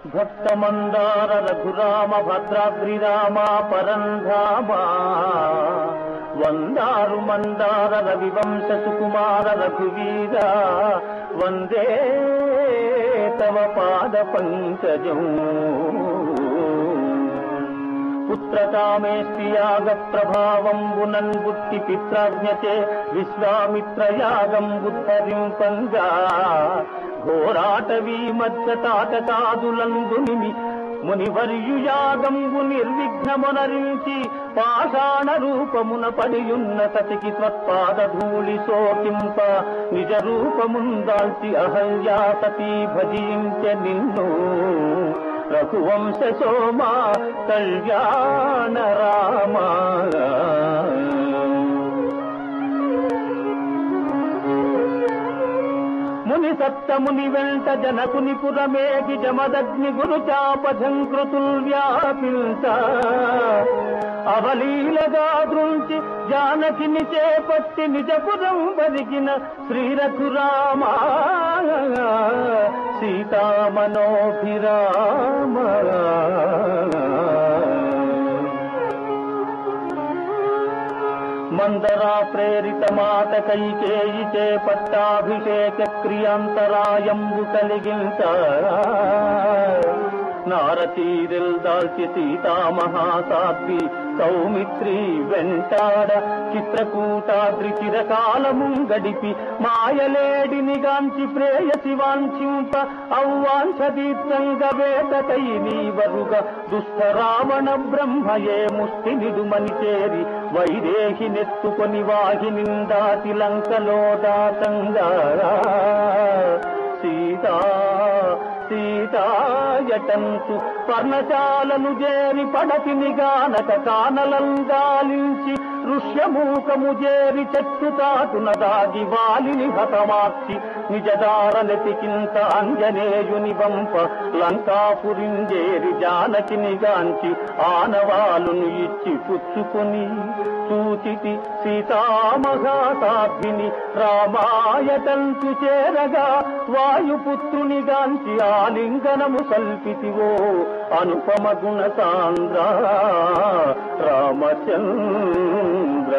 భక్తమందార రఘురామ భద్రాద్రి రామ పరంధామ వందారు మందార రవివంశ సుకుమార రఘువీర వందే తవ పాద పంకజం పుత్రకామేష్టియాగ ప్రభావంబునన్ బుట్టి పిత్రాజ్ఞచే విశ్వామిత్రయాగం బుద్ధరింపంగా ఘోరాటవీ మధ్య తాటకాదులందునిమి మునివర్యుయాగంబు నిర్విఘ్నమునరించి పాషాణ రూపమున పడియున్న సతికి త్వత్పాద ధూళి సోకింప నిజ రూపముందాల్చి అహల్యా సతీ భజించె నిన్ను రఘువంశ సోమా కళ్యాణ రామా ముని సప్తముని వెంట జనకుని పురమేగి జమదగ్ని గురు చాపఝంకృతుల్ వ్యాపించ అవలీలగా దృంచి జానకిని చేపట్టి నిజపురం వరిగిన శ్రీరఘురామ సీతామనోభిరామ మందరా ప్రేరిత మాత కైకేయి చే పట్టాభిషేక క్రియాంతరాయంబు కలిగించ నారచీరిల్ దాల్చి సీతామహాసాధ్వి సౌమిత్రి వెంటాడ చిత్రకూటాద్రి చిరకాలము గడిపి మాయలేడిని గాంచి ప్రేయసి వాంఛింప ఔవాంఛదీప్తంగ వేటకై నీవరుగ దుష్ట రావణ బ్రహ్మయే ముష్టి నిడుమని చేరి వైదేహి నెత్తుకొని వాహినిందాతి లంకలో దాతంగా సీతా సీతాయటంతు పర్ణశాలను చేరి పడతిని గానక కానలంగాలించి ఋష్యమూకము చేరి చెట్టు తాటున దాగి వాలిని హతమార్చి నిజదారనెతికింత అంజనేయుని వంప లంకాపురింజేరి జానకిని గాంచి ఆనవాలును ఇచ్చి పుచ్చుకొని చూచితి సీతామహాసాధ్విని రామాయటంతు చేరగా వాయుపుత్రుని గాంచి ఆలింగనము సల్పితివో అనుపమ గుణ సాంద్ర రామచంద్ర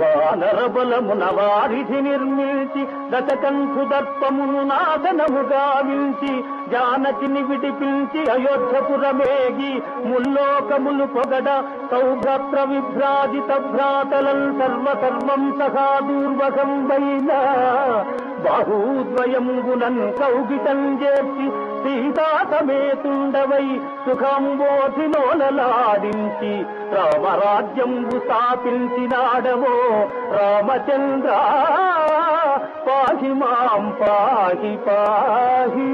వానర బలమున వారిధి నిర్మించి దశకంఠు దర్పమును నాశనము గావించి జానకిని విడిపించి అయోధ్యపురమేగి ముల్లోకములు పొగడ సౌభ్రత్ర విభ్రాజిత భ్రాతలం సర్వసర్వం సహా దూర్వశం వైన బాహూద్వయంబునన్ కౌగితం చేర్చి సీతా సమేతుండవై సుఖంబోధిలోలలాడించి రామరాజ్యంబు స్థాపించినాడవో రామచంద్ర పాహి మాం పాహి పాహి